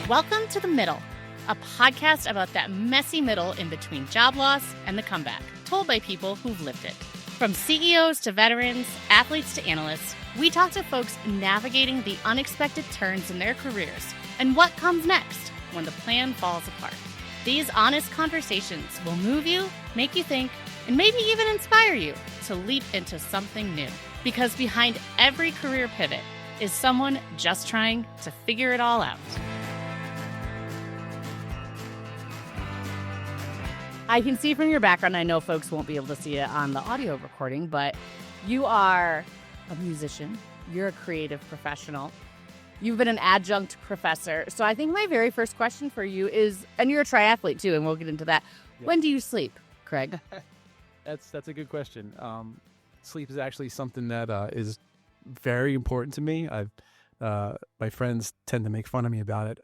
Welcome to The Middle, a podcast about that messy middle in between job loss and the comeback, told by people who've lived it. From CEOs to veterans, athletes to analysts, we talk to folks navigating the unexpected turns in their careers and what comes next when the plan falls apart. These honest conversations will move you, make you think, and maybe even inspire you to leap into something new. Because behind every career pivot is someone just trying to figure it all out. I can see from your background, I know folks won't be able to see it on the audio recording, but you are a musician, you're a creative professional, you've been an adjunct professor. So I think my very first question for you is, and you're a triathlete too, and we'll get into that. Yep. When do you sleep, Craig? That's a good question. Sleep is actually something that is very important to me. My friends tend to make fun of me about it.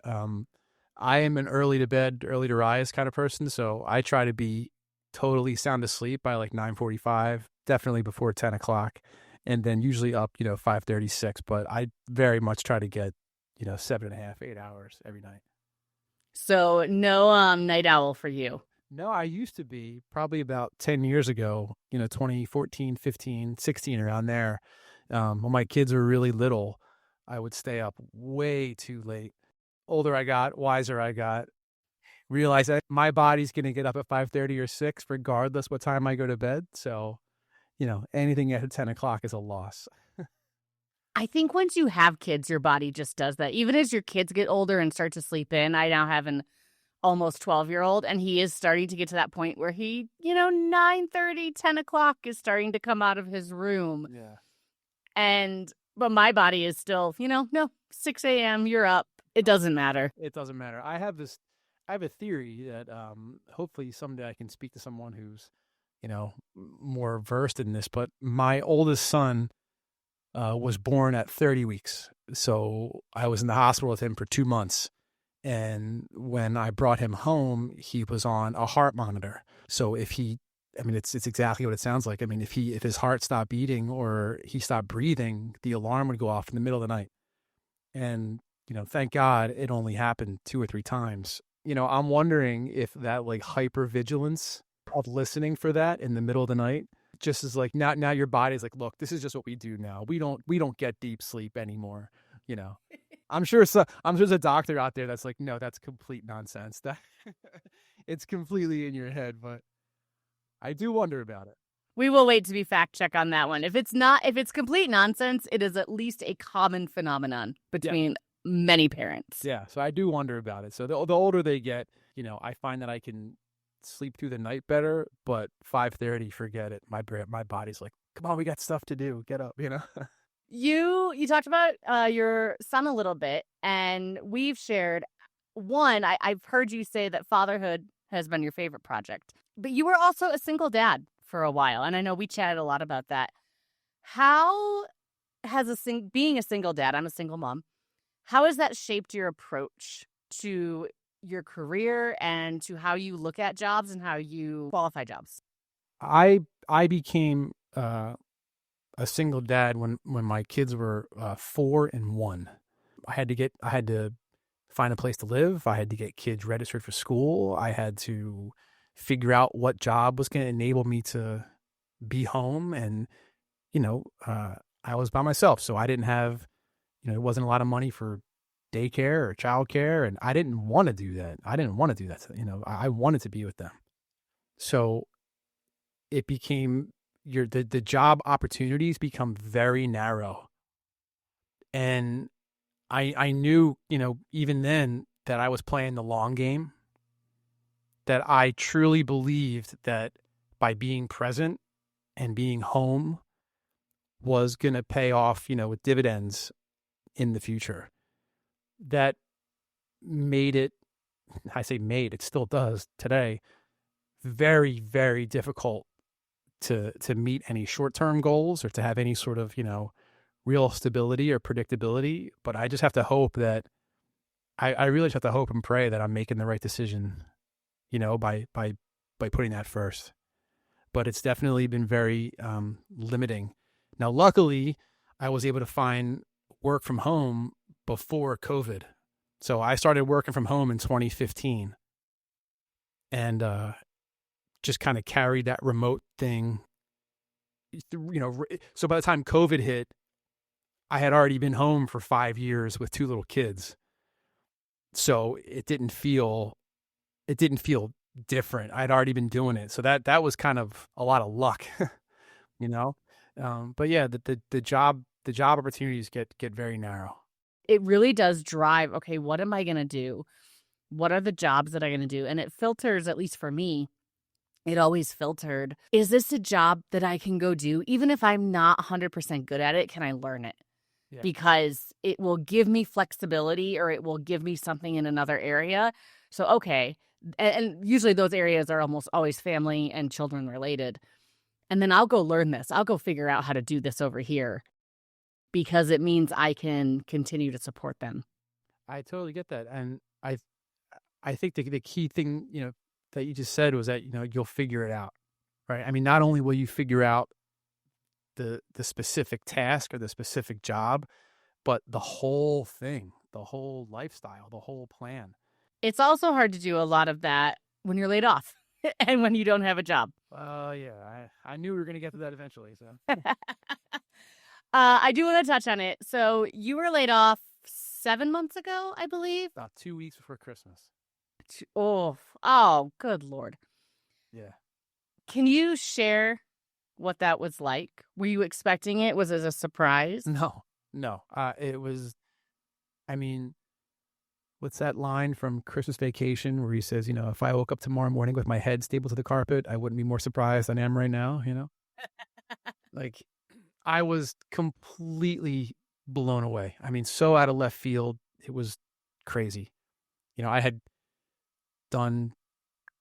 I am an early to bed, early to rise kind of person, so I try to be totally sound asleep by like 9:45, definitely before 10 o'clock, and then usually up, 5:30, 6. But I very much try to get, 7.5, 8 hours every night. So no night owl for you. No, I used to be probably about 10 years ago, 2014, 15, 16, around there. When my kids were really little, I would stay up way too late. Older I got, wiser I got, realized that my body's going to get up at 5:30 or 6 regardless what time I go to bed. So, anything after 10 o'clock is a loss. I think once you have kids, your body just does that. Even as your kids get older and start to sleep in, I now have an almost 12-year-old, and he is starting to get to that point where he, 9:30, 10 o'clock is starting to come out of his room. Yeah. But my body is still, no, 6 a.m., you're up. It doesn't matter. It doesn't matter. I have a theory that hopefully someday I can speak to someone who's, more versed in this, but my oldest son was born at 30 weeks. So I was in the hospital with him for 2 months. And when I brought him home, he was on a heart monitor. So it's exactly what it sounds like. If his heart stopped beating or he stopped breathing, the alarm would go off in the middle of the night. And thank God it only happened 2 or 3 times. I'm wondering if that like hypervigilance of listening for that in the middle of the night just is like now your body's like, look, this is just what we do now. We don't get deep sleep anymore. I'm sure there's a doctor out there that's like, no, that's complete nonsense. That it's completely in your head, but I do wonder about it. We will wait to be fact check on that one. If it's complete nonsense, it is at least a common phenomenon between many parents. Yeah, so I do wonder about it. So the older they get, I find that I can sleep through the night better, but 5:30, forget it. My body's like, come on, we got stuff to do. Get up, You talked about your son a little bit, and we've shared one. I've heard you say that fatherhood has been your favorite project, but you were also a single dad for a while, and I know we chatted a lot about that. How has being a single dad, I'm a single mom, how has that shaped your approach to your career and to how you look at jobs and how you qualify jobs? I became a single dad when my kids were 4 and 1. I had to find a place to live. I had to get kids registered for school. I had to figure out what job was going to enable me to be home. And, I was by myself. So I didn't have, it wasn't a lot of money for daycare or childcare. And I didn't want to do that. I I wanted to be with them. So it became the job opportunities become very narrow. And I knew, even then that I was playing the long game, that I truly believed that by being present and being home was going to pay off, with dividends in the future. That made it, it still does today, very, very difficult to meet any short-term goals or to have any sort of, real stability or predictability. But I just have to hope that I really just have to hope and pray that I'm making the right decision, by putting that first. But it's definitely been very limiting. Now, luckily, I was able to find work from home before COVID. So I started working from home in 2015 and just kind of carried that remote thing. So by the time COVID hit, I had already been home for 5 years with 2 little kids. So it didn't feel different. I'd already been doing it. So that was kind of a lot of luck, you know? But yeah, the job opportunities get very narrow. It really does drive, okay, what am I going to do? What are the jobs that I'm going to do? And it filters, at least for me, it always filtered. Is this a job that I can go do? Even if I'm not 100% good at it, can I learn it? Yeah. Because it will give me flexibility or it will give me something in another area. So, okay. And usually those areas are almost always family and children related. And then I'll go learn this. I'll go figure out how to do this over here because it means I can continue to support them. I totally get that. And I think the key thing, that you just said was that, you'll figure it out, right? I mean, not only will you figure out the specific task or the specific job, but the whole thing, the whole lifestyle, the whole plan. It's also hard to do a lot of that when you're laid off and when you don't have a job. Yeah, I knew we were going to get to that eventually. So I do want to touch on it. So you were laid off 7 months ago, I believe. About 2 weeks before Christmas. Oh, good Lord. Yeah. Can you share what that was like? Were you expecting it? Was it a surprise? No. It was, I mean, what's that line from Christmas Vacation where he says, if I woke up tomorrow morning with my head stable to the carpet, I wouldn't be more surprised than I am right now, Like, I was completely blown away. I mean, so out of left field. It was crazy. I had done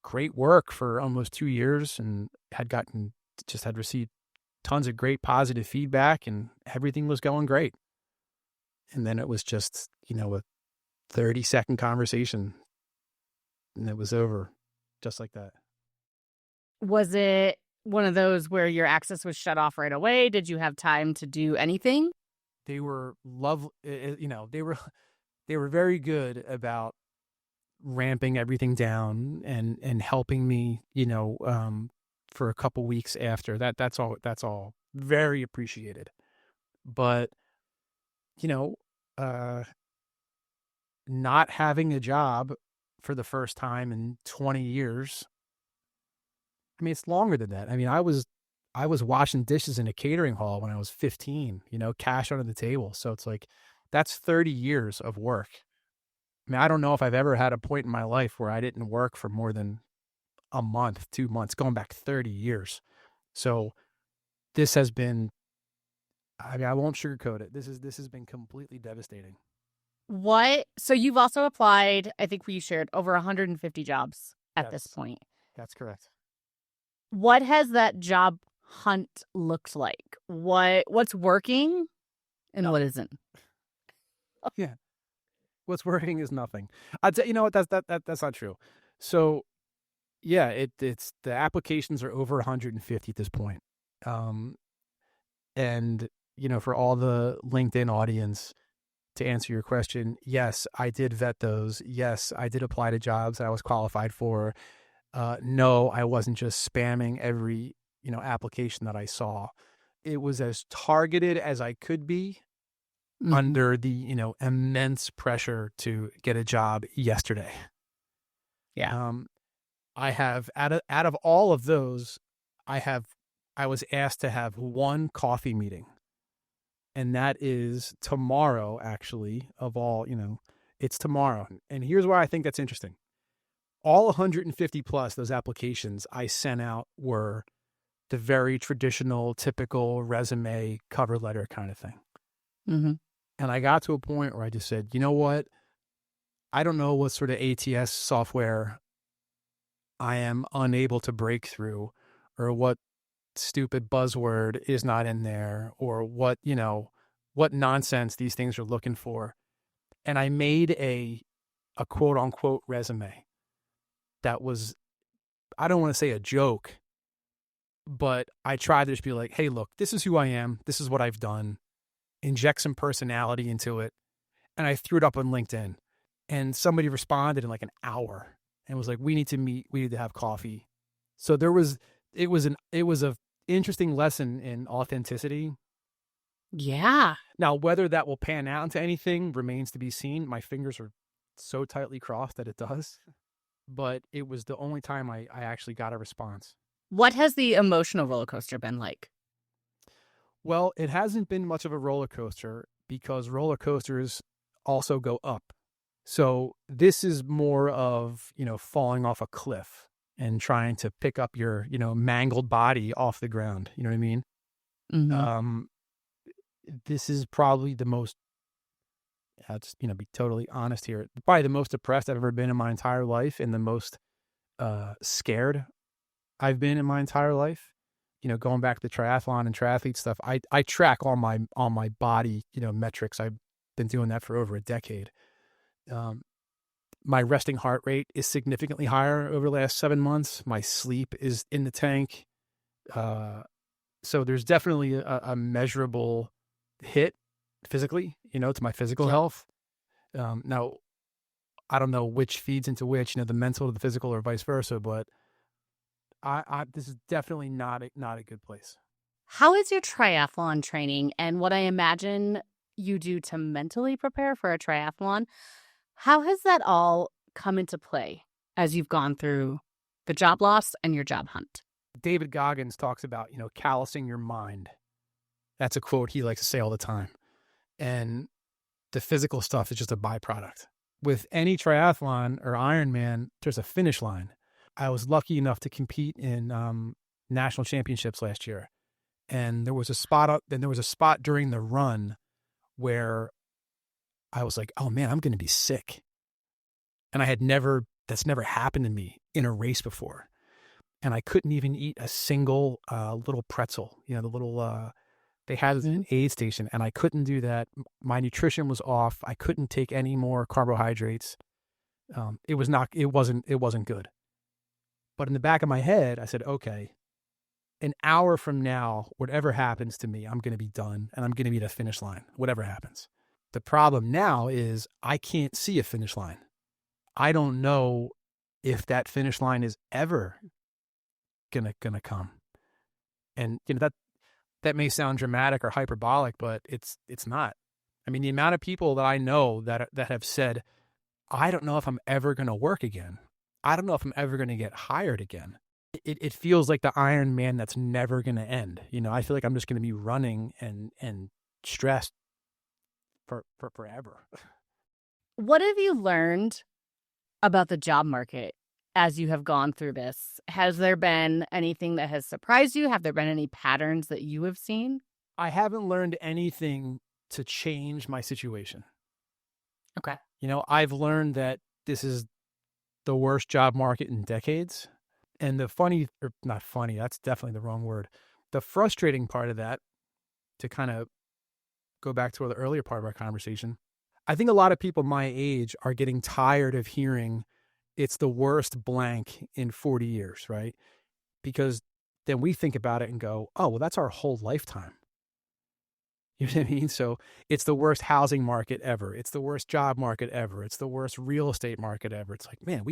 great work for almost 2 years and had received tons of great positive feedback and everything was going great. And then it was just, a 30-second conversation and it was over just like that. Was it one of those where your access was shut off right away? Did you have time to do anything? They were lovely. They were very good about ramping everything down and helping me, for a couple weeks after that. That's all very appreciated. But, not having a job for the first time in 20 years. I mean, it's longer than that. I mean, I was washing dishes in a catering hall when I was 15, cash under the table. So it's like, that's 30 years of work. I mean, I don't know if I've ever had a point in my life where I didn't work for more than a month, 2 months, going back 30 years. So this has been, I mean, I won't sugarcoat it. This has been completely devastating. So you've also applied, I think we shared over 150 jobs at this point. That's correct. What has that job hunt looked like? What's working and what isn't? Yeah. What's working is nothing. I'd say, what, that's not true. So yeah, it's the applications are over 150 at this point. And for all the LinkedIn audience, to answer your question, yes, I did vet those. Yes, I did apply to jobs that I was qualified for. No, I wasn't just spamming every, application that I saw. It was as targeted as I could be under the, immense pressure to get a job yesterday. Yeah. I have out of all of those, I was asked to have one coffee meeting. And that is tomorrow, actually, of all, it's tomorrow. And here's why I think that's interesting. All 150 plus those applications I sent out were the very traditional, typical resume, cover letter kind of thing. Mm-hmm. And I got to a point where I just said, you know what? I don't know what sort of ATS software I am unable to break through, or what stupid buzzword is not in there, or what nonsense these things are looking for. And I made a quote unquote resume that was, I don't want to say a joke, but I tried to just be like, hey, look, this is who I am. This is what I've done. Inject some personality into it. And I threw it up on LinkedIn. And somebody responded in like an hour and was like, we need to meet, we need to have coffee. So it was a interesting lesson in authenticity. Yeah. Now, whether that will pan out into anything remains to be seen. My fingers are so tightly crossed that it does. But it was the only time I actually got a response. What has the emotional roller coaster been like? Well, it hasn't been much of a roller coaster because roller coasters also go up. So this is more of, falling off a cliff and trying to pick up your, mangled body off the ground. You know what I mean? Mm-hmm. This is probably the most, I'll just, be totally honest here, probably the most depressed I've ever been in my entire life and the most scared I've been in my entire life. Going back to the triathlon and triathlete stuff, I track all my body, metrics. I've been doing that for over a decade. My resting heart rate is significantly higher over the last 7 months. My sleep is in the tank. So there's definitely a measurable hit physically, to my physical health. Now, I don't know which feeds into which, the mental to the physical or vice versa, but this is definitely not a good place. How is your triathlon training and what I imagine you do to mentally prepare for a triathlon? How has that all come into play as you've gone through the job loss and your job hunt? David Goggins talks about, callousing your mind. That's a quote he likes to say all the time. And the physical stuff is just a byproduct. With any triathlon or Ironman, there's a finish line. I was lucky enough to compete in national championships last year. And there was a spot during the run where I was like, oh man, I'm going to be sick. And that's never happened to me in a race before. And I couldn't even eat a single little pretzel, the little, they had an aid station and I couldn't do that. My nutrition was off. I couldn't take any more carbohydrates. It wasn't good. But in the back of my head, I said, okay, an hour from now, whatever happens to me, I'm going to be done and I'm going to be at a finish line, whatever happens. The problem now is I can't see a finish line. I don't know if that finish line is ever gonna come. And that may sound dramatic or hyperbolic, but it's not. I mean, the amount of people that I know that have said, I don't know if I'm ever going to work again. I don't know if I'm ever going to get hired again. It feels like the Iron Man that's never going to end. I feel like I'm just going to be running and stressed for forever. What have you learned about the job market as you have gone through this? Has there been anything that has surprised you? Have there been any patterns that you have seen? I haven't learned anything to change my situation. Okay. I've learned that this is the worst job market in decades. And not funny, that's definitely the wrong word. The frustrating part of that, to kind of go back to the earlier part of our conversation, I think a lot of people my age are getting tired of hearing it's the worst blank in 40 years, right? Because then we think about it and go, oh, well, that's our whole lifetime. You know what I mean? So it's the worst housing market ever. It's the worst job market ever. It's the worst real estate market ever. It's like, man,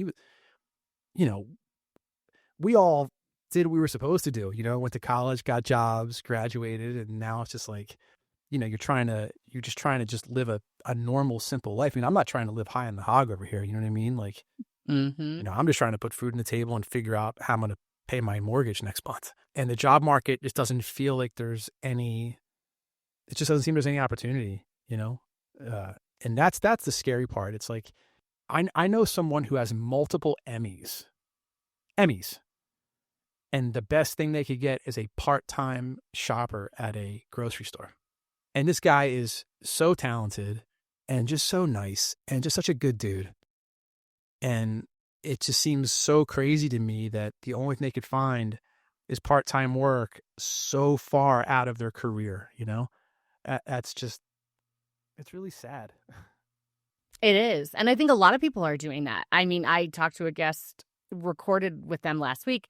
we all did what we were supposed to do, went to college, got jobs, graduated. And now it's just like, you're just trying to just live a normal, simple life. I mean, I'm not trying to live high on the hog over here. You know what I mean? Like, I'm just trying to put food on the table and figure out how I'm going to pay my mortgage next month. And the job market just doesn't feel like it just doesn't seem there's any opportunity, and that's the scary part. It's like, I know someone who has multiple Emmys, and the best thing they could get is a part-time shopper at a grocery store. And this guy is so talented and just so nice and just such a good dude. And it just seems so crazy to me that the only thing they could find is part-time work so far out of their career, That's just, it's really sad. It is. And I think a lot of people are doing that. I mean, I talked to a guest, recorded with them last week,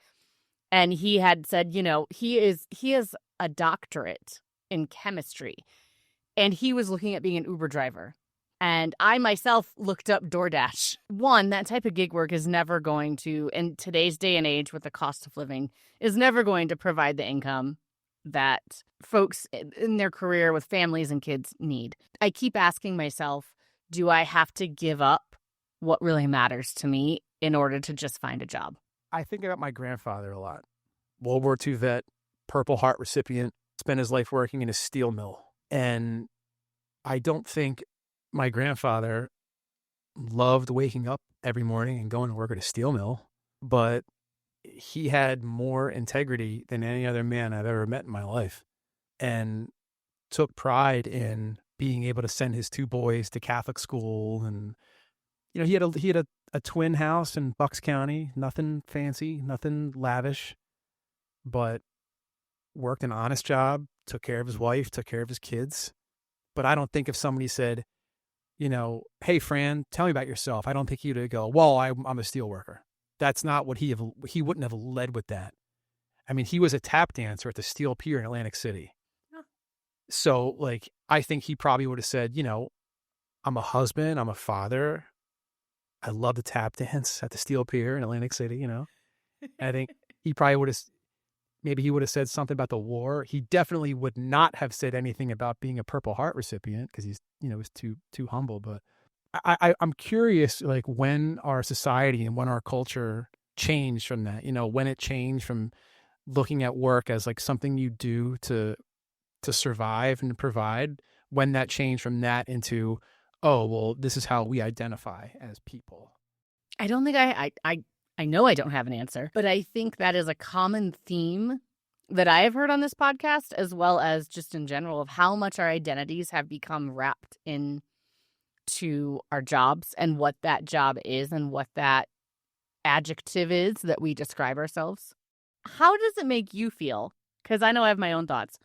and he had said, he is a doctorate in chemistry. And he was looking at being an Uber driver And I myself looked up DoorDash. One, that type of gig work is never going to, in today's day and age with the cost of living, is never going to provide the income that folks in their career with families and kids need. I keep asking myself, do I have to give up what really matters to me in order to just find a job? I think about my grandfather a lot. World War II vet, Purple Heart recipient, spent his life working in a steel mill. And I don't think my grandfather loved waking up every morning and going to work at a steel mill, but he had more integrity than any other man I've ever met in my life, and took pride in being able to send his two boys to Catholic school. And, you know, he had a twin house in Bucks County, nothing fancy, nothing lavish, but worked an honest job, took care of his wife, took care of his kids. But I don't think if somebody said, you know, hey, Fran, tell me about yourself, I don't think he would go, well, I'm a steel worker. That's not what he wouldn't have led with that. I mean, he was a tap dancer at the Steel Pier in Atlantic City. Huh. So, like, I think he probably would have said, you know, I'm a husband, I'm a father. I love to tap dance at the Steel Pier in Atlantic City, you know. I think he probably would have, maybe he would have said something about the war. He definitely would not have said anything about being a Purple Heart recipient because he's, you know, was too humble. But I'm curious, like, when our society and when our culture changed from that, you know, when it changed from looking at work as like something you do to survive and provide, when that changed from that into, oh, well, this is how we identify as people. I don't think I know I don't have an answer, but I think that is a common theme that I have heard on this podcast, as well as just in general, of how much our identities have become wrapped into our jobs and what that job is and what that adjective is that we describe ourselves. How does it make you feel? Because I know I have my own thoughts.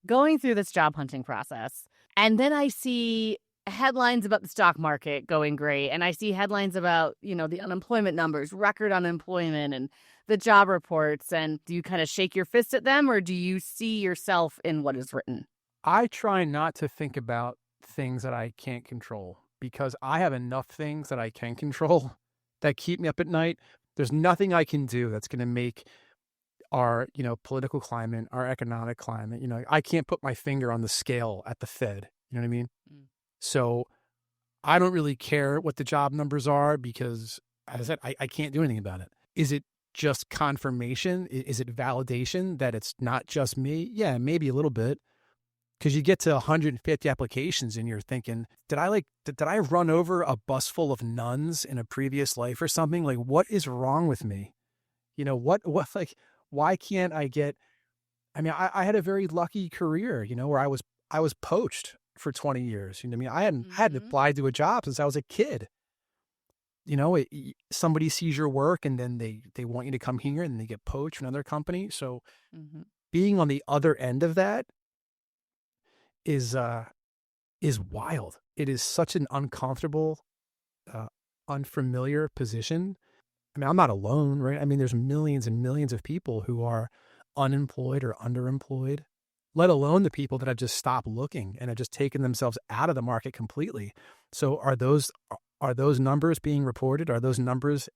Going through this job hunting process, and then I see headlines about the stock market going great, and I see headlines about, you know, the unemployment numbers, record unemployment, and the job reports, and do you kind of shake your fist at them, or do you see yourself in what is written? I try not to think about things that I can't control, because I have enough things that I can control that keep me up at night. There's nothing I can do that's going to make our, you know, political climate, our economic climate, you know, I can't put my finger on the scale at the Fed. You know what I mean? Mm. So I don't really care what the job numbers are because, as I said, I can't do anything about it. Is it just confirmation? Is it validation that it's not just me? Yeah, maybe a little bit. Because you get to 150 applications and you're thinking, did I run over a bus full of nuns in a previous life or something? Like, what is wrong with me? You know, what, like, why can't I get, I mean, I had a very lucky career, you know, where I was poached for 20 years. You know what I mean? I hadn't applied to a job since I was a kid. You know, somebody sees your work and then they want you to come here and they get poached from another company. So being on the other end of that is wild. It is such an uncomfortable, unfamiliar position. I mean, I'm not alone, right? I mean, there's millions and millions of people who are unemployed or underemployed, let alone the people that have just stopped looking and have just taken themselves out of the market completely. So are those numbers being reported? Are those numbers,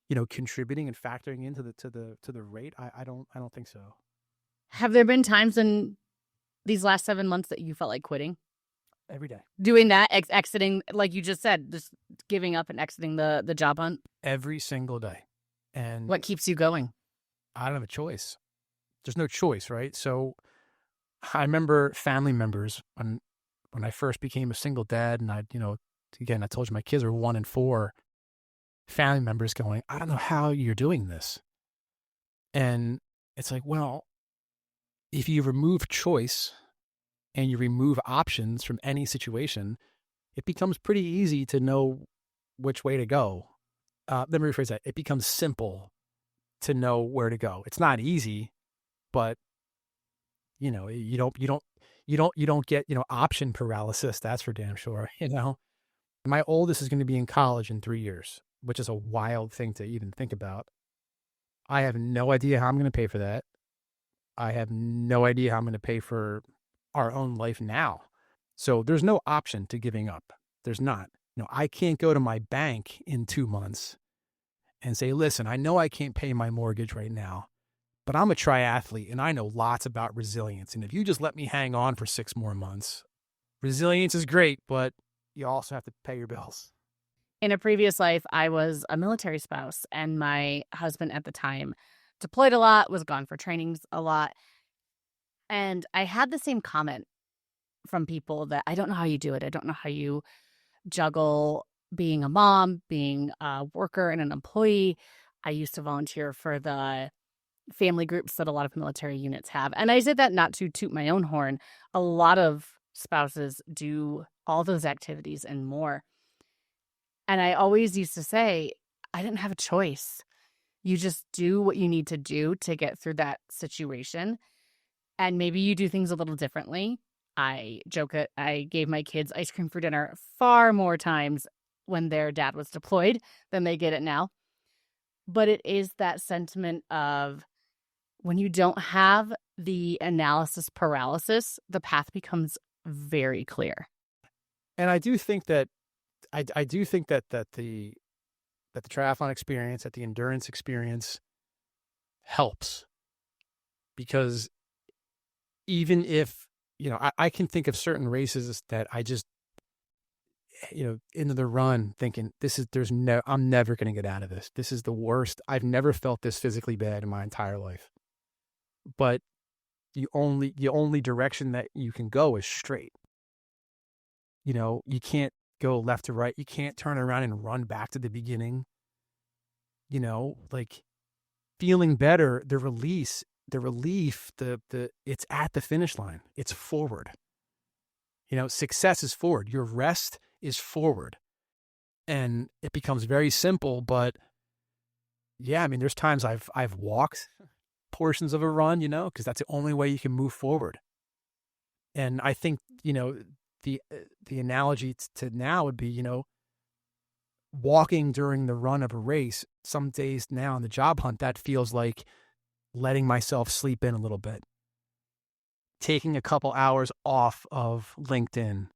you know, contributing and factoring into the rate? I don't think so. Have there been times in these last 7 months that you felt like quitting? Every day. Doing that, exiting, like you just said, just giving up and exiting the job hunt? Every single day. And what keeps you going? I don't have a choice. There's no choice, right? So I remember family members when I first became a single dad, and I told you my kids are 1 and 4, family members going, I don't know how you're doing this. And it's like, well, if you remove choice and you remove options from any situation, it becomes pretty easy to know which way to go. Let me rephrase that. It becomes simple to know where to go. It's not easy, but you know, you don't get, you know, option paralysis. That's for damn sure. You know, my oldest is going to be in college in 3 years, which is a wild thing to even think about. I have no idea how I'm going to pay for that. I have no idea how I'm going to pay for our own life now. So there's no option to giving up. There's not. I can't go to my bank in 2 months and say, listen, I know I can't pay my mortgage right now, but I'm a triathlete and I know lots about resilience. And if you just let me hang on for 6 more months, resilience is great, but you also have to pay your bills. In a previous life, I was a military spouse, and my husband at the time deployed a lot, was gone for trainings a lot. And I had the same comment from people that I don't know how you do it. I don't know how you juggle being a mom, being a worker and an employee. I used to volunteer for the family groups that a lot of military units have. And I did that not to toot my own horn. A lot of spouses do all those activities and more. And I always used to say, I didn't have a choice. You just do what you need to do to get through that situation. And maybe you do things a little differently. I joke that I gave my kids ice cream for dinner far more times when their dad was deployed than they get it now. But it is that sentiment of when you don't have the analysis paralysis, the path becomes very clear. And I do think that that the triathlon experience, that the endurance experience helps, because even if, I can think of certain races that I just, into the run thinking I'm never going to get out of this. This is the worst. I've never felt this physically bad in my entire life. But the only direction that you can go is straight. You can't go left to right. You can't turn around and run back to the beginning. Like feeling better, the release, the relief, it's at the finish line. It's forward. Success is forward. Your rest is forward. And it becomes very simple, but yeah, there's times I've walked portions of a run, because that's the only way you can move forward. And I think, the analogy to now would be, walking during the run of a race. Some days now in the job hunt, that feels like letting myself sleep in a little bit, taking a couple hours off of LinkedIn,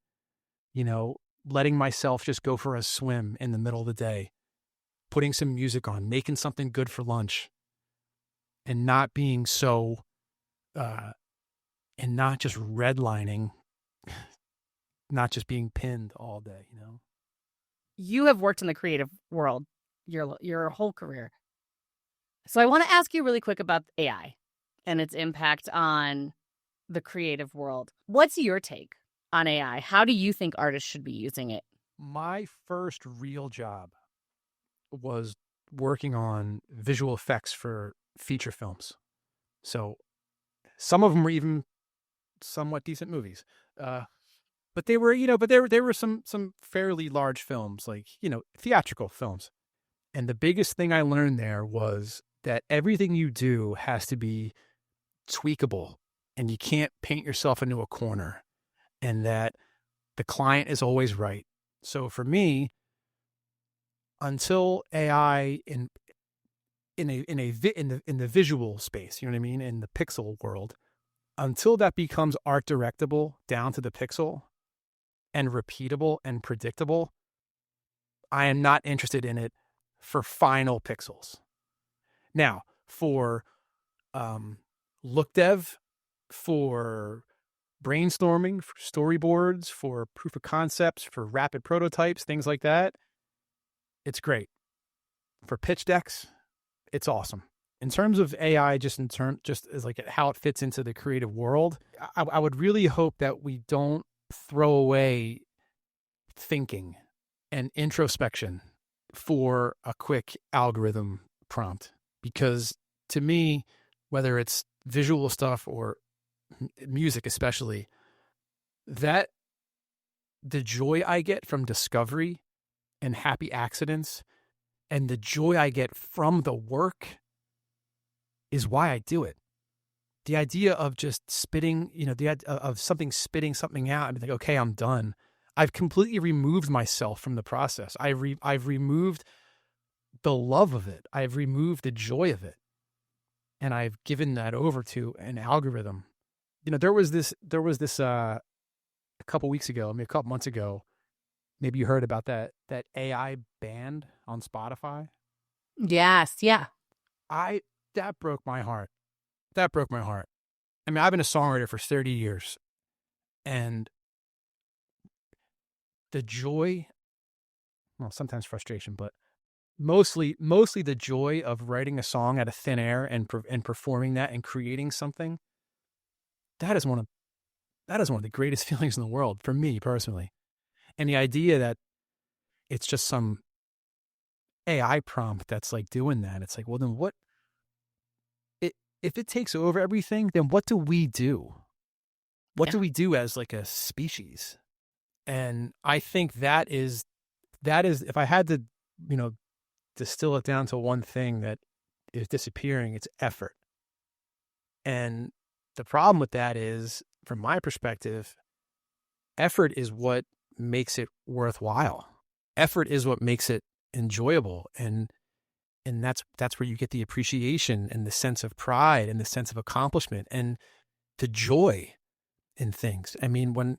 letting myself just go for a swim in the middle of the day, putting some music on, making something good for lunch, and not being so, and not just redlining, not just being pinned all day, You have worked in the creative world your whole career. So I want to ask you really quick about AI and its impact on the creative world. What's your take on AI? How do you think artists should be using it? My first real job was working on visual effects for feature films. So some of them were even somewhat decent movies. But they were, there were some fairly large films, like, theatrical films. And the biggest thing I learned there was that everything you do has to be tweakable, and you can't paint yourself into a corner, and that the client is always right. So for me, until AI in the visual space, in the pixel world, until that becomes art directable down to the pixel and repeatable and predictable, I am not interested in it for final pixels. Now, for look dev, for brainstorming, for storyboards, for proof of concepts, for rapid prototypes, things like that, it's great. For pitch decks, it's awesome. In terms of AI, just as like how it fits into the creative world, I would really hope that we don't throw away thinking and introspection for a quick algorithm prompt. Because to me, whether it's visual stuff or music especially, that the joy I get from discovery and happy accidents and the joy I get from the work is why I do it. The idea of just spitting, the idea of something spitting something out and be like, okay, I'm done. I've completely removed myself from the process. I've removed the love of it. I've removed the joy of it. And I've given that over to an algorithm. There was this a couple weeks ago, a couple months ago, Maybe you heard about that AI band on Spotify. Yes. Yeah. I That broke my heart. That broke my heart. I mean, I've been a songwriter for 30 years, and the joy, well, sometimes frustration, but mostly the joy of writing a song out of thin air and performing that and creating something. That is one of the greatest feelings in the world for me personally. And the idea that it's just some AI prompt that's like doing that, it's like, well, then what? If it takes over everything, then what do we do? What Yeah. do we do as like a species? And I think if I had to, you know, distill it down to one thing that is disappearing, it's effort. And the problem with that is, from my perspective, effort is what makes it worthwhile. Effort is what makes it enjoyable, and that's where you get the appreciation and the sense of pride and the sense of accomplishment and the joy in things. I mean,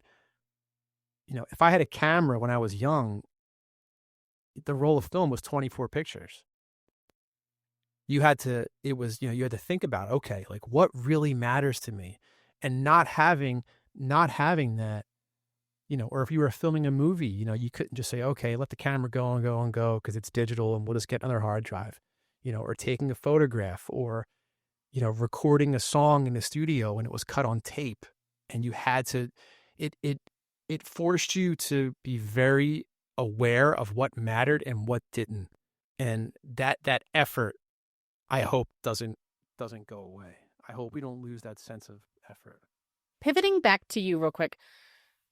if I had a camera when I was young, the roll of film was 24 pictures. You had to think about, okay, like what really matters to me, and not having that, or if you were filming a movie, you couldn't just say, okay, let the camera go and go and go because it's digital and we'll just get another hard drive, or taking a photograph, or, recording a song in the studio and it was cut on tape and you had to, it forced you to be very aware of what mattered and what didn't. And that effort, I hope doesn't go away. I hope we don't lose that sense of effort. Pivoting back to you real quick,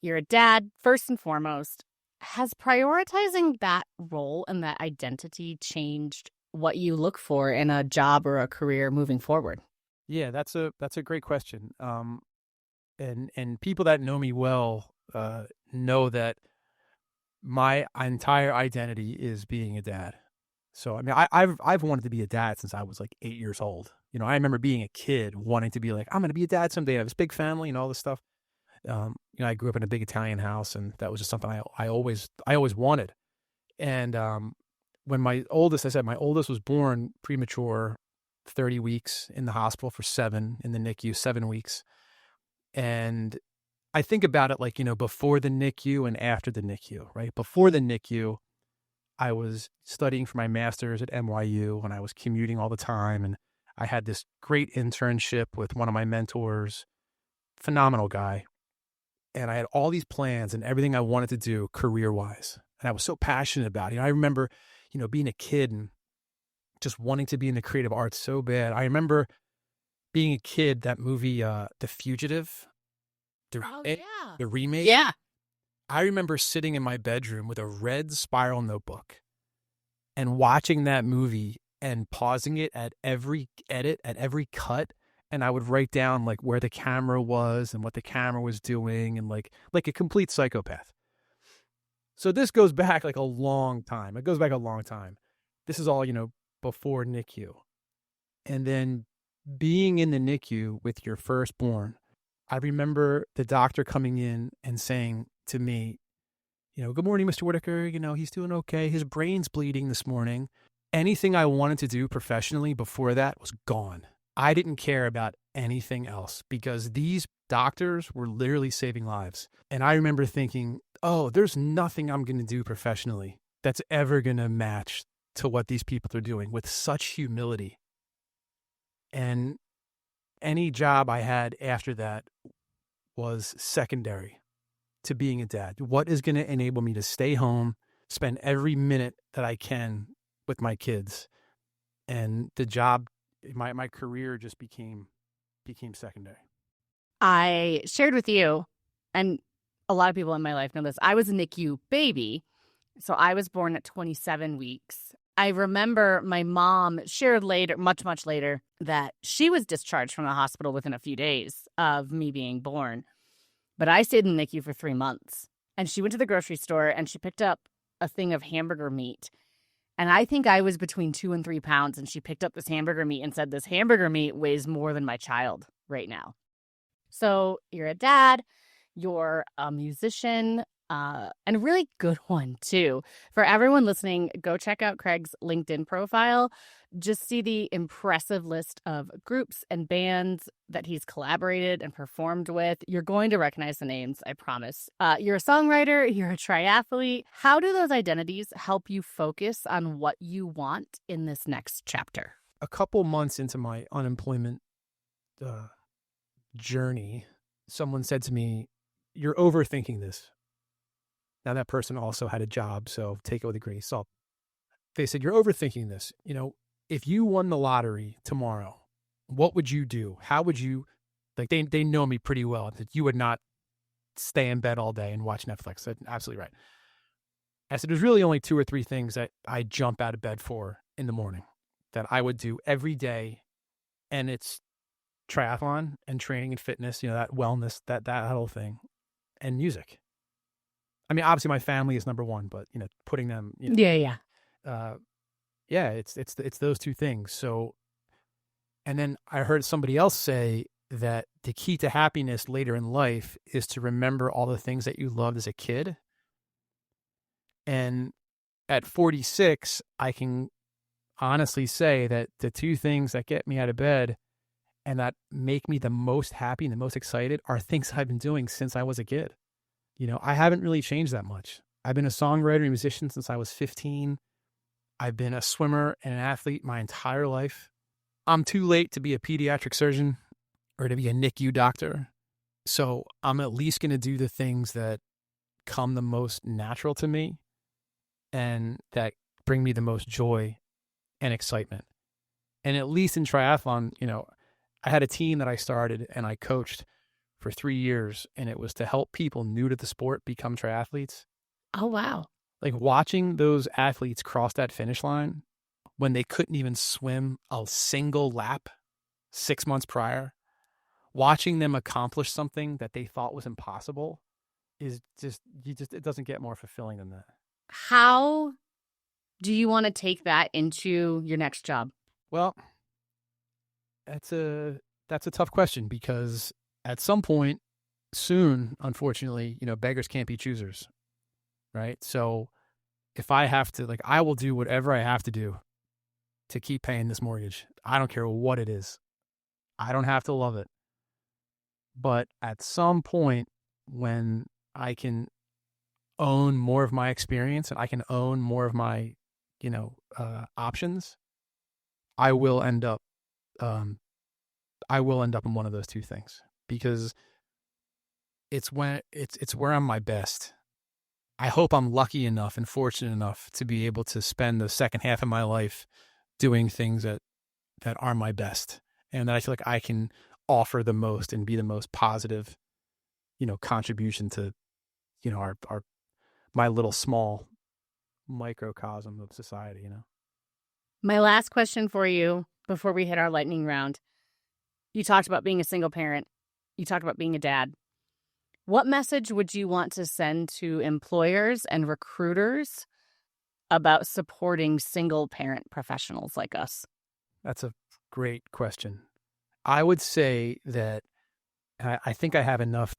you're a dad, first and foremost. Has prioritizing that role and that identity changed what you look for in a job or a career moving forward? Yeah, that's a great question. And people that know me well know that my entire identity is being a dad. So I mean, I've wanted to be a dad since I was like 8 years old. I remember being a kid wanting to be like, I'm going to be a dad someday. I have this big family and all this stuff. I grew up in a big Italian house, and that was just something I always wanted. And when my oldest was born premature, 30 weeks in the hospital for 7 in the NICU, 7 weeks. And I think about it like, before the NICU and after the NICU, right? Before the NICU, I was studying for my master's at NYU and I was commuting all the time. And I had this great internship with one of my mentors, phenomenal guy. And I had all these plans and everything I wanted to do career-wise. And I was so passionate about it. I remember, being a kid and just wanting to be in the creative arts so bad. I remember being a kid, that movie, The Fugitive, the remake. Yeah. I remember sitting in my bedroom with a red spiral notebook and watching that movie and pausing it at every edit, at every cut. And I would write down like where the camera was and what the camera was doing, and like a complete psychopath. So this goes back like a long time. It goes back a long time. This is all, before NICU. And then being in the NICU with your firstborn, I remember the doctor coming in and saying to me, good morning, Mr. Whitaker. He's doing okay. His brain's bleeding this morning. Anything I wanted to do professionally before that was gone. I didn't care about anything else because these doctors were literally saving lives. And I remember thinking, oh, there's nothing I'm going to do professionally that's ever going to match to what these people are doing with such humility. And any job I had after that was secondary to being a dad. What is going to enable me to stay home, spend every minute that I can with my kids? And the job, my career just became secondary. I shared with you, and a lot of people in my life know this, I was a NICU baby. So I was born at 27 weeks. I remember my mom shared later, much, much later, that she was discharged from the hospital within a few days of me being born. But I stayed in the NICU for 3 months. And she went to the grocery store and she picked up a thing of hamburger meat. And I think I was between 2 and 3 pounds. And she picked up this hamburger meat and said, this hamburger meat weighs more than my child right now. So you're a dad, you're a musician. and a really good one, too. For everyone listening, go check out Craig's LinkedIn profile. Just see the impressive list of groups and bands that he's collaborated and performed with. You're going to recognize the names, I promise. You're a songwriter, you're a triathlete. How do those identities help you focus on what you want in this next chapter? A couple months into my unemployment journey, someone said to me, "You're overthinking this." Now, that person also had a job, so take it with a grain of salt. They said, "You're overthinking this. If you won the lottery tomorrow, what would you do? How would you," like they know me pretty well, that you would not stay in bed all day and watch Netflix. I said, "Absolutely right." I said, "There's really only 2 or 3 things that I jump out of bed for in the morning that I would do every day. And it's triathlon and training and fitness, that wellness, that whole thing, and music." I mean, obviously my family is number one, but putting them, Yeah. it's those 2 things. So, and then I heard somebody else say that the key to happiness later in life is to remember all the things that you loved as a kid. And at 46, I can honestly say that the 2 things that get me out of bed and that make me the most happy and the most excited are things I've been doing since I was a kid. I haven't really changed that much. I've been a songwriter and musician since I was 15. I've been a swimmer and an athlete my entire life. I'm too late to be a pediatric surgeon or to be a NICU doctor. So I'm at least going to do the things that come the most natural to me and that bring me the most joy and excitement. And at least in triathlon, I had a team that I started and I coached for 3 years, and it was to help people new to the sport become triathletes. Oh, wow. Like watching those athletes cross that finish line when they couldn't even swim a single lap 6 months prior, watching them accomplish something that they thought was impossible is it doesn't get more fulfilling than that. How do you want to take that into your next job? Well, that's a tough question, because at some point soon, unfortunately, beggars can't be choosers, right? So if I have to, I will do whatever I have to do to keep paying this mortgage. I don't care what it is. I don't have to love it. But at some point, when I can own more of my experience and I can own more of my, options, I will end up in one of those 2 things, because it's where I'm my best. I hope I'm lucky enough and fortunate enough to be able to spend the second half of my life doing things that are my best, and that I feel like I can offer the most and be the most positive, contribution to, my little small microcosm of society, My last question for you before we hit our lightning round. You talked about being a single parent. You talked about being a dad. What message would you want to send to employers and recruiters about supporting single parent professionals like us? That's a great question. I would say that I think I have enough,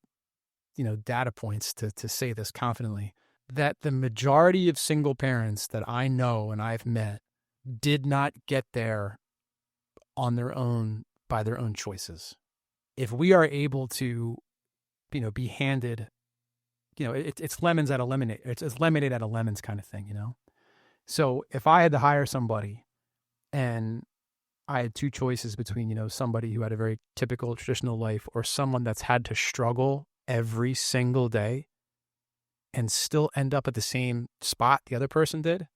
data points to say this confidently, that the majority of single parents that I know and I've met did not get there on their own by their own choices. If we are able to, be handed, it's lemons at a lemonade. It's lemonade at a lemons kind of thing, So if I had to hire somebody and I had 2 choices between, somebody who had a very typical traditional life or someone that's had to struggle every single day and still end up at the same spot the other person did,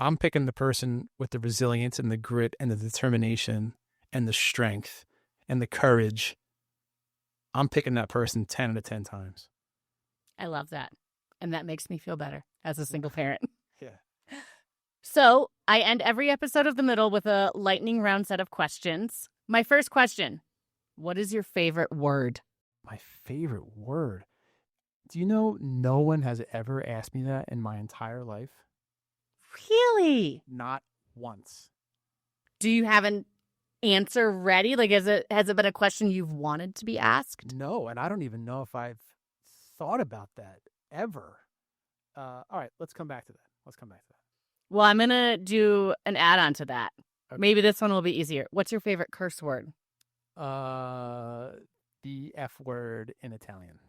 I'm picking the person with the resilience and the grit and the determination and the strength and the courage. I'm picking that person 10 out of 10 times. I love that. And that makes me feel better as a single parent. Yeah. So I end every episode of The Middle with a lightning round set of questions. My first question, what is your favorite word? My favorite word? Do you know no one has ever asked me that in my entire life? Really? Not once. Do you have an answer ready? Has it been a question you've wanted to be asked? No, and I don't even know if I've thought about that. ever. All right, let's come back to that. Let's come back to Well, I'm going to do an add-on to that. Okay. Maybe this one will be easier. What's your favorite curse word? that. The F word in Italian.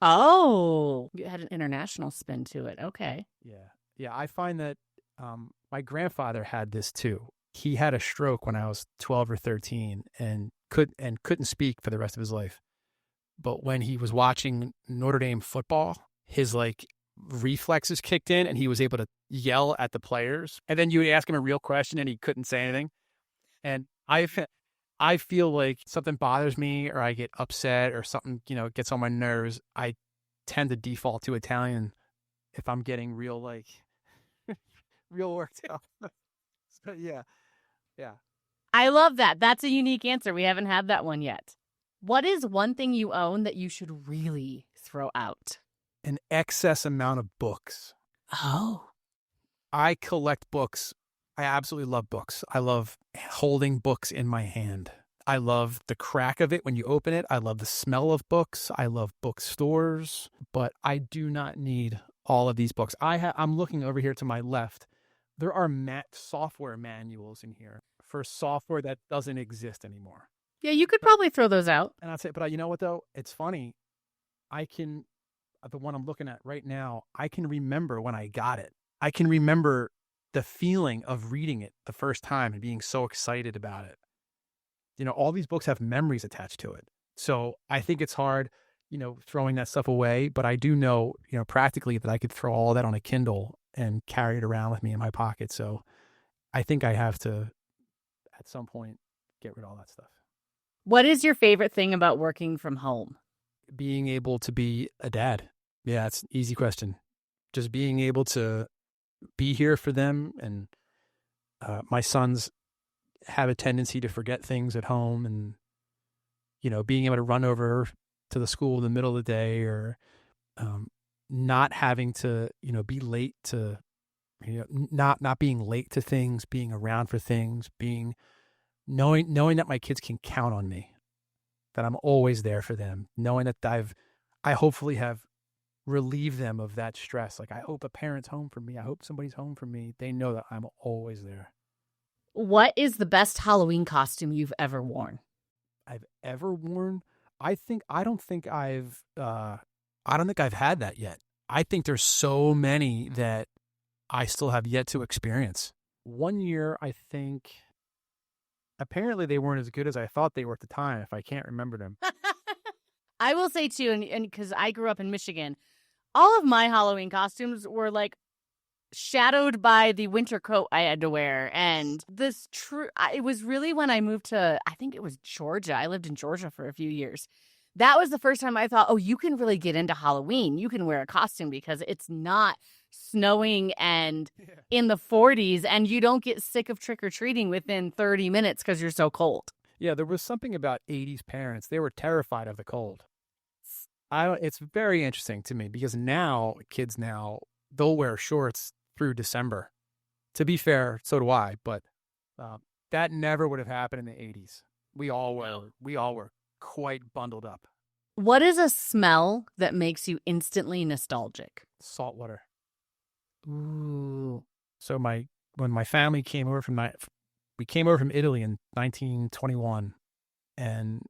Oh, you had an international spin to it. Okay. Yeah. Yeah. I find that my grandfather had this too. He had a stroke when I was 12 or 13 and couldn't speak for the rest of his life. But when he was watching Notre Dame football, his like reflexes kicked in and he was able to yell at the players. And then you would ask him a real question and he couldn't say anything. And I feel like something bothers me or I get upset or something, gets on my nerves. I tend to default to Italian if I'm getting real real worked out. So yeah. Yeah. I love that. That's a unique answer. We haven't had that one yet. What is one thing you own that you should really throw out? An excess amount of books. Oh. I collect books. I absolutely love books. I love holding books in my hand. I love the crack of it when you open it. I love the smell of books. I love bookstores, but I do not need all of these books. I'm looking over here to my left. There are software manuals in here for software that doesn't exist anymore. Yeah, you could probably throw those out. And I'd say, but you know what though? It's funny. The one I'm looking at right now, I can remember when I got it. I can remember the feeling of reading it the first time and being so excited about it. All these books have memories attached to it. So I think it's hard, throwing that stuff away. But I do know, practically that I could throw all that on a Kindle and carry it around with me in my pocket. So I think I have to, at some point, get rid of all that stuff. What is your favorite thing about working from home? Being able to be a dad. Yeah, it's an easy question. Just being able to be here for them. And my sons have a tendency to forget things at home, and being able to run over to the school in the middle of the day, or not having to be late to not being late to things, being around for things, knowing that my kids can count on me, that I'm always there for them, knowing that I hopefully have relieved them of that stress. Like, I hope a parent's home for me. I hope somebody's home for me. They know that I'm always there. What is the best Halloween costume you've ever worn? I've ever worn? I don't think I've had that yet. I think there's so many that I still have yet to experience. One year, I think, apparently they weren't as good as I thought they were at the time, if I can't remember them. I will say too, and because I grew up in Michigan, all of my Halloween costumes were like shadowed by the winter coat I had to wear. And it was really when I moved to, I think it was Georgia. I lived in Georgia for a few years. That was the first time I thought, oh, you can really get into Halloween. You can wear a costume because it's not snowing and in the 40s, and you don't get sick of trick-or-treating within 30 minutes because you're so cold. Yeah, there was something about 80s parents. They were terrified of the cold. It's very interesting to me because kids now, they'll wear shorts through December. To be fair, so do I, but that never would have happened in the 80s. We all were quite bundled up. What is a smell that makes you instantly nostalgic? Salt water. Ooh. So when my family came over from Italy in 1921, and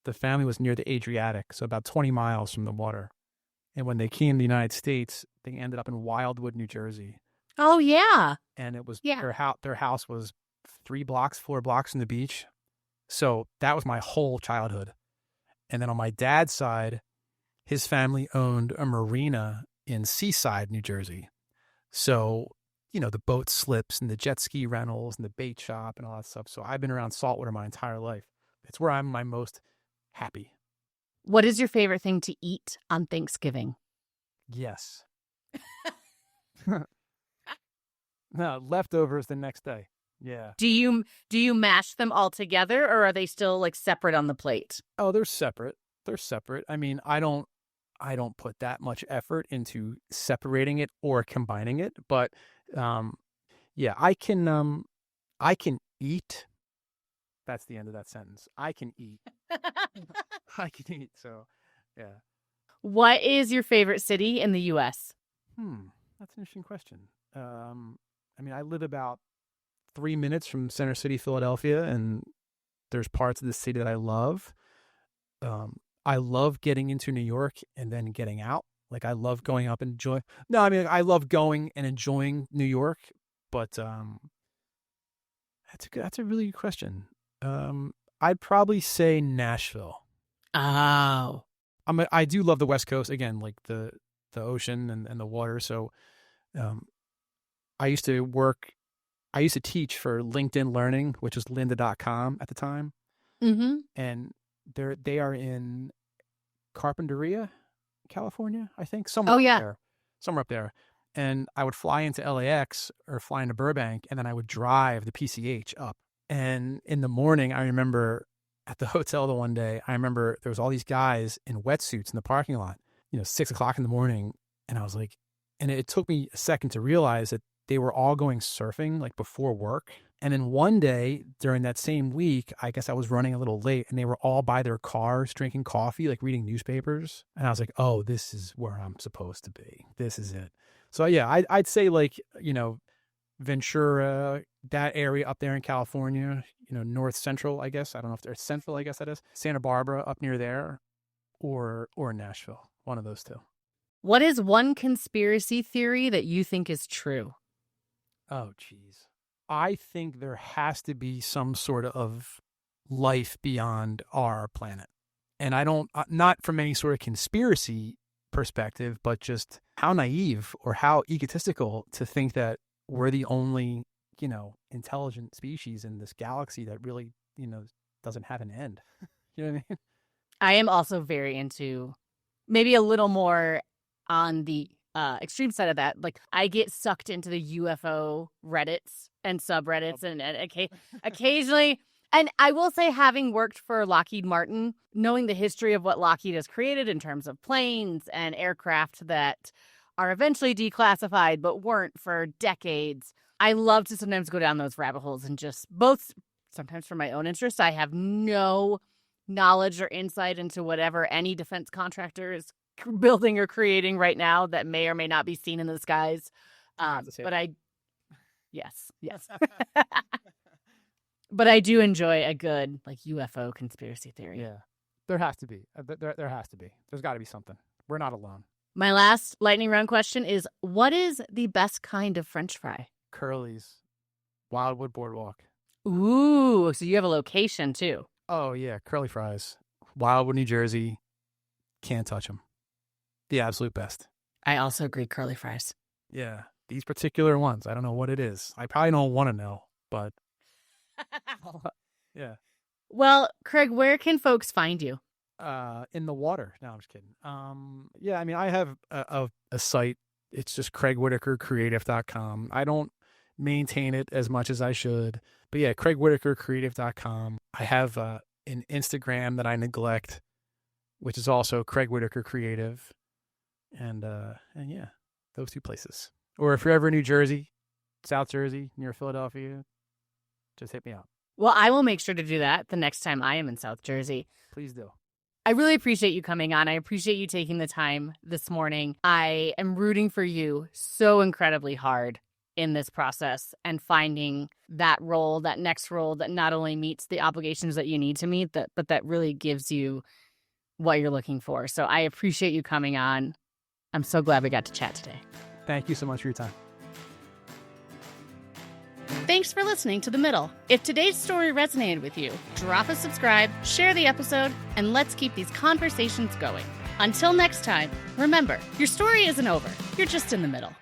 the family was near the Adriatic, so about 20 miles from the water. And when they came to the United States, they ended up in Wildwood, New Jersey. Oh, yeah. And it was their house was 4 blocks from the beach. So that was my whole childhood. And then on my dad's side, his family owned a marina in Seaside, New Jersey. So, the boat slips and the jet ski rentals and the bait shop and all that stuff. So I've been around saltwater my entire life. It's where I'm my most happy. What is your favorite thing to eat on Thanksgiving? Yes. No, leftovers the next day. Yeah. Do you mash them all together, or are they still like separate on the plate? Oh, they're separate. I mean, I don't put that much effort into separating it or combining it, but yeah, I can eat. That's the end of that sentence. I can eat. I can eat. So, yeah. What is your favorite city in the U.S.? That's an interesting question. I live about 3 minutes from Center City, Philadelphia, and there's parts of the city that I love. I love getting into New York and then getting out. Like, I love going up and enjoy. No, I mean, I love going and enjoying New York, but that's a really good question. I'd probably say Nashville. Oh. I do love the West Coast, again, like the ocean and the water. So I used to teach for LinkedIn Learning, which was lynda.com at the time. Mm-hmm. And they are in Carpinteria, California, I think. Somewhere up there. And I would fly into LAX or fly into Burbank, and then I would drive the PCH up. And in the morning, I remember at the hotel the one day, I remember there was all these guys in wetsuits in the parking lot, 6:00 in the morning. And I was like, and it took me a second to realize that they were all going surfing like before work. And then one day during that same week, I guess I was running a little late, and they were all by their cars drinking coffee, like reading newspapers. And I was like, oh, this is where I'm supposed to be. This is it. So yeah, I'd say like, Ventura, that area up there in California, North Central, I guess. I don't know if they're Central, I guess that is. Santa Barbara up near there, or Nashville. One of those two. What is one conspiracy theory that you think is true? Oh, geez. I think there has to be some sort of life beyond our planet. And I don't, not from any sort of conspiracy perspective, but just how naive or how egotistical to think that we're the only, intelligent species in this galaxy that really, doesn't have an end. You know what I mean? I am also very into maybe a little more on the extreme side of that. Like, I get sucked into the UFO Reddits and subreddits and occasionally. And I will say, having worked for Lockheed Martin, knowing the history of what Lockheed has created in terms of planes and aircraft that are eventually declassified but weren't for decades, I love to sometimes go down those rabbit holes and just both, sometimes for my own interest, I have no knowledge or insight into whatever any defense contractor is building or creating right now that may or may not be seen in the skies. Yes. But I do enjoy a good UFO conspiracy theory. Yeah, there has to be. There has to be. There's got to be something. We're not alone. My last lightning round question is, what is the best kind of French fry? Curly's, Wildwood Boardwalk. Ooh, so you have a location too. Oh, yeah, Curly Fries. Wildwood, New Jersey. Can't touch them. The absolute best. I also agree, Curly Fries. Yeah, these particular ones. I don't know what it is. I probably don't want to know, but yeah. Well, Craig, where can folks find you? In the water. No, I'm just kidding. Yeah, I have a site. It's just CraigWhitakerCreative.com. I don't maintain it as much as I should, but yeah, CraigWhitakerCreative.com. I have an Instagram that I neglect, which is also Craig Whitaker Creative, and yeah, those two places. Or if you're ever in New Jersey, South Jersey, near Philadelphia, just hit me up. Well, I will make sure to do that the next time I am in South Jersey. Please do. I really appreciate you coming on. I appreciate you taking the time this morning. I am rooting for you so incredibly hard in this process and finding that role, that next role that not only meets the obligations that you need to meet, but that really gives you what you're looking for. So I appreciate you coming on. I'm so glad we got to chat today. Thank you so much for your time. Thanks for listening to The Middle. If today's story resonated with you, drop a subscribe, share the episode, and let's keep these conversations going. Until next time, remember, your story isn't over. You're just in the middle.